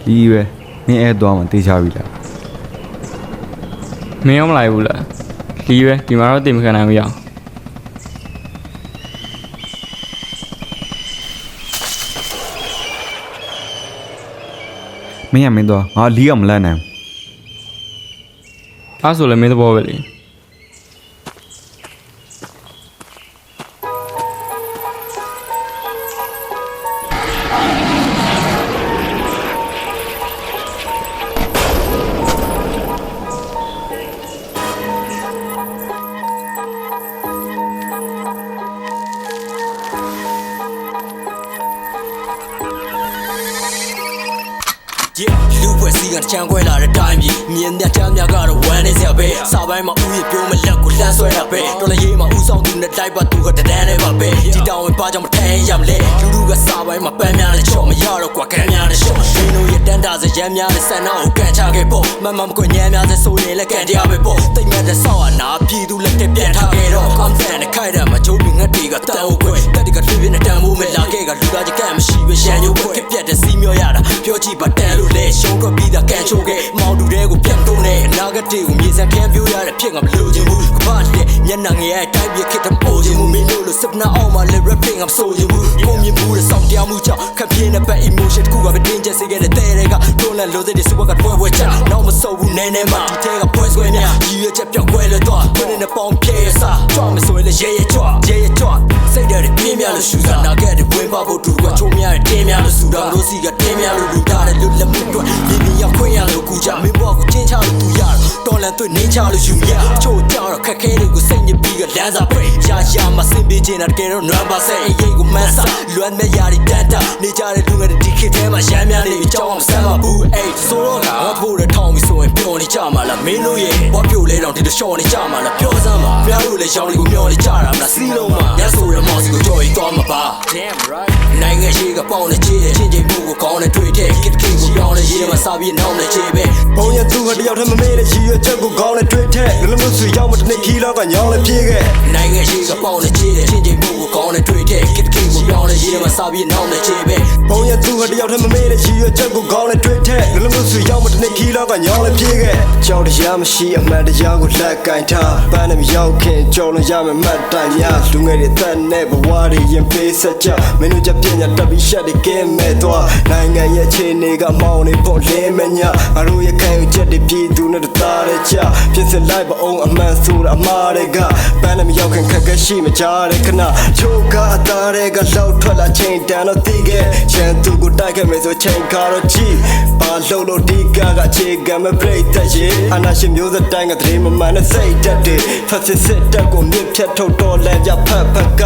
ဒီပဲနင်းအဲ့သွားမှတေးချပြီလားမင်းရောမလိုက်ဘူးလားဒီပဲဒီမှာတော့တင်မခံနိုင်ဘူးရအောင်မင်းရမင်းတော့ငါလီးအောင်မလန့်နိုင်အဲ့ဆိုလည်းမင်းသဘောပဲလေလူဖွဲ့စည်းကချမ်းခွဲလာတဲ့တိုင်းပြည်မြင်တဲ့ချမ်းများကတော့ဝမ်းနေစရာပဲစာပိုင်းမှာဥယျာဉ်ပြုံးမလက်ကိုလှမ်းဆွဲတာပဲတော်လည်းရေးမှာဥဆောင်သူနဲ့တိုက်ပတ်သူကတန်းနဲ့ပါပဲဒီတောင်ဝင်ပါကြောင့်မထိုင်ရမလဲလူကစာပိုင်းမှာပန်းများနဲ့ချော့မရတော့ကွာကန်းများနဲ့ရှော့ဒီလိုရတန်းတာစရမ်းများနဲ့ဆန်တော့ကန်ချခဲ့ပေါ့မမမကွညမ်းများစဆိုရင်လည်းကန်တရားပဲပေါ့တိတ်မဲ့တဲ့ဆောက်အနာပြည်သူလက်ထက်ပြန်ထားခဲ့တော့အမ်ဖန်နဲ့ခိုက်တယ်မှာချိုးပြငတ်တွေကတန်ဟုတ်ခွဲတက်တကထွေးပြနဲ့တန်ဖို့မလာခဲ့ကလူသားကြီးကမရှိပဲရန်ရုပ်ခွဲပြက်တဲ့စီးမျောရတာပြောကြည့်ပါတန်လို့လဲရှုံးထွက်ပြီးသားကန်ချိုးခဲ့မောင်တူတွေကိုပြန်တုံးနေအနာဂတ်တွေကိုမြေစံခံပြရတဲ့ဖြစ်ငါမလို့ချင်ဘူးကဘာတဲ့ညနာငယ်ရဲ့တိုက်ပြခစ်တဲ့ပိုချင်မှုမင်းတို့လိုစပနာအောင်မလဲ rapping ငါမဆိုချင်ဘူးပုံမြင်မှုတဲ့စောင့်တရားမှုကြောင့်ခပ်ပြင်းတဲ့ဘက် emotion တခုကပဲတင်းကျပ်စေခဲ့တဲ့တဲ့တွေကတွန်းလန့်လို့တဲ့စူပါကပွဲချနောက်မဆိုဘူးနဲနဲမှဒီထဲကပွဲဆွဲများရည်ရွယ်ချက်ပြောက်ွယ်လို့တော့ကိုယ်နဲ့ပေါင်းပြဲစားကြွမဆိုရင်လည်းရဲရဲကြွစိတ်တဲ့ပြင်းများလို့ရှူစားနာခဲ့တဲ့ဝင်ပါဖို့တူကချိုးများတဲ့တင်းများလို့စူတော့တို့စီကတင်းများလို့လူထားတဲ့လူလက်မှုတွေဒီနေ့ရောက်ခွင့်ရလို့ကူကြမင်းဘွားကိုချင်းချလို့သူရတော့တော်လန်သွေးနင်းချလို့ယူရချိုးကြတော့ခက်ခဲတွေကိုစိတ်ညစ်ပြီးကလမ်းစာပဲရာမစင်ပေးခြင်းနဲ့တကယ်တော့နွမ်းပါဆက်အရေးကိုမန်းစားလွမ်းမဲ့ရာဒီတန်တာနေကြတဲ့လူငယ်တွေဒီခေတ်ထဲမှာရမ်းများနေပြီကြောင်းအောင်ဆမ်းပါဘူးအေးဆိုတော့ငါဖို့တဲ့ထောင်းပြီးဆိုရင်ပြောနေကြမှာလားမင်းတို့ရဲ့ဘာပြိုလဲတော့ဒီလိုရှော့နေကြမှာလားပြောစမ်းပါမင်းတို့လည်းရောင်းလေးကိုမျောနေကြတာမလားစီးလုံးမှာညဆိုရမော်စီကိုကြော်ရီသွားမှာပါ Damn right နိုင်ငံရှိကပေါင်းနေချေချင်းချင်းမှုကိုကောင်းနေတွေ့တဲ့ kid ကိုပြောင်းနေရေးမှာစားပြီးနောက်နေချေပဲဘုံရသူကတယောက်တည်းမမေ့တဲ့ရည်ရွယ်ချက်ကိုကောင်းနေတွေ့တဲ့လူလူစုရောက်မတဲ့ခီလောကညောင်းနေပြေးခဲ့နိုင်ငံရှိကပေါင်းနေချေချင်းချင်းမှုကိုကောင်းနေတွေ့တဲ့ kid ကိုပြောင်းနေရေးမှာစားပြီးနောက်နေချေပဲဘုံရသူကတယောက်တည်းမမေ့တဲ့ရည်ရွယ်ချက်ကိုကောင်းနေတွေ့တဲ့လူလူစုရောက်မတဲ့ခီလောကညောင်းနေပြေးခဲ့ကြောက်တရားမရှိအမှန်တရားကိုလက်ကင်ထားပန်းနဲ့မရောက်ခင်ကြော်လွန်ရမယ်မှတ်တိုင်များလူငယ်တွေသက်နဲ့ဘဝတွေရင်ပေးဆက်ကြမင်းတို့ကြပြညာတက်ပြီးရှက်တွေကဲမဲ့သွားနိုင်ငံရဲ့အခြေအနေကမောင်းနေပေါ်လင်းမညာငါတို့ရဲ့ခံယူချက်တွေပြည်သူနဲ့တသားတဲ့ကြပြင်ဆင်လိုက်ပါအောင်အမှန်ဆိုတာအမှားတွေကပန်းနဲ့မရောက်ခင်ခက်ခဲရှိမကြတဲ့ခဏချိုးကအသားတွေကလောက်ထွက်လာချိန်တန်တော့သိခဲ့ချန်သူကိုတိုက်ခဲ့မယ်ဆိုချိန်ခါတော့ကြည့်ဘာလို့ဒီကအခြေခံမပြိတ်တဲ့ရေအနာရှင်မျိုးသက်တိုင်းကတည်းမမှန်တဲ့စိတ်တက်တွေဖက်စစ်တက်ကိုမြင့်ဖြတ်ထုတ်တော်လန်ကြဖက်က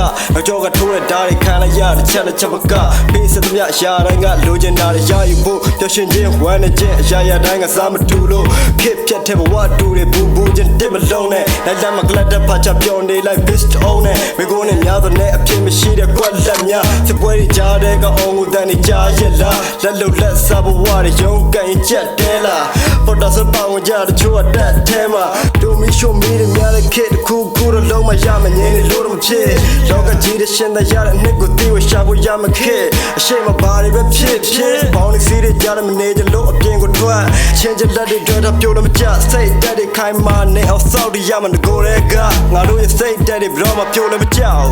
ကြောကထိုးတဲ့ဓာတ်တွေခံလိုက်ရတဲ့ချက်လက်ချက်ပကပေးစသမျှရှာတိုင်းကလိုချင်တာတွေရယူဖို့ပျော်ရွှင်ခြင်းဝမ်းနဲ့ခြင်းအရာရာတိုင်းကစားမတူလို့ဖြစ်ဖြတ်တဲ့ဘဝတူတွေဘူချင်းတစ်မလုံးနဲ့လိုက်လက်မကလတ်တဲ့ဖချပြောင်းနေလိုက် best on နဲ့မိကိုနဲ့များသောနဲ့အဖြစ်မရှိတဲ့ကွက်လက်များစပွဲတွေကြားတဲ့ကအောင်ကိုတန်နေကြားရလားလက်လုံလက်စားဘဝတွေရုန်းကန်ကြက်တဲလားပေါ်တာစပောင်းကြတဲ့ချိုးအတက်ထဲမှာဒိုမီရှိုမီတွေများတဲ့ခေတ်ခုတော့လုံးမရမငြင်းလို့တော့မဖြစ်လောကကြီးတဲ့ရှင်တဲ့ရတဲ့နှစ်ကိုတီးဝရှာဖို့ရမခေအရှိမဘာတွေပဲဖြစ်ပေါင်းနေစီးတဲ့ကြားတဲ့မနေကြလို့အပြင်ကိုထွက်ချင်းချက်လက်တွေတွေ့တော့ပြိုလို့မကြစိတ်တက်တွေခိုင်မာနေအောင်စောက်တွေရမှငကိုရဲကငါတို့ရဲ့စိတ်တက်တွေဘရောမပြိုလို့မကြောက်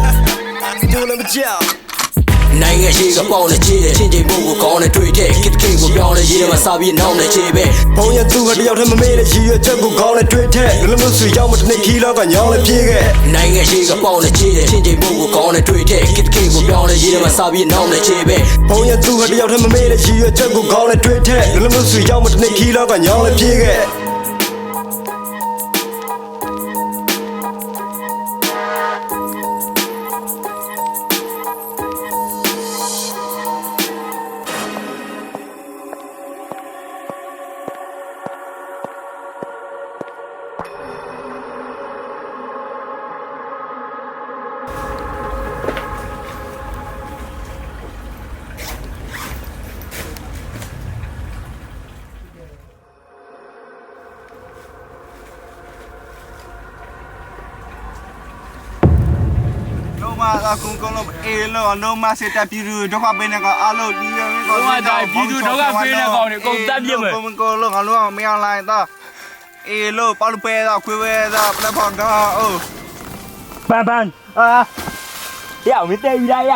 နိုင်ငံရှိကပေါင်းနေချေချင်းချင်းမှုကိုကောင်းနေတွေ့တဲ့ kid ကိုပြောင်းနေရေးမှာစားပြီးနောက်နေချေပဲဘုံရသူကတယောက်တည်းမမေ့တဲ့ရည်ရွယ်ချက်ကိုကောင်းနေတွေ့တဲ့လူလူစုရောက်မတဲ့ခီလောကညောင်းနေပြေးခဲ့နိုင်ငံရှိကပေါင်းနေချေချင်းချင်းမှုကိုကောင်းနေတွေ့တဲ့ kid ကိုပြောင်းနေရေးမှာစားပြီးနောက်နေချေပဲဘုံရသူကတယောက်တည်းမမေ့တဲ့ရည်ရွယ်ချက်ကိုကောင်းနေတွေ့တဲ့လူလူစုရောက်မတဲ့ခီလောကညောင်းနေပြေးခဲ့ ကုန်းလုံးအေးလို့အလုံးမစစ်တပ်ပြည်သူဒုက္ခပေးနေကအလုံးဒီရင်းကိုပြည်သူဒုက္ခပေးနေကောင်တွေကုန်တက်ပြစ်မယ်ကုန်းလုံးအလုံးမရလိုက်တော့အေးလို့ပါလူပဲတော့ခွေးပဲတော့ပလက်ဖောင်းတော့အိုး ပန်းပန်းရမင်းတေးပြီလားရ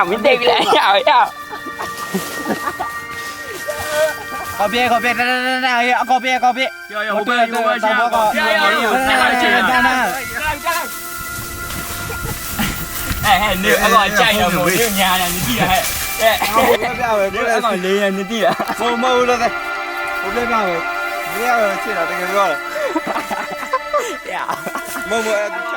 မင်းတေးပြီလားရ ကောပြေတာအကောပြေရောက်ဟိုဘက်ဟိုဘက်ရှာရောက်ဟဲ့နေအကောင်ကြိုက်ရမို့ညညာနေတိရဟဲ့အကောင်လေးရနေတိရ မဟုတ်လို့တဲ့ဘုရားကပဲမရချစ်တာတကယ်ပြောတာမဟုတ်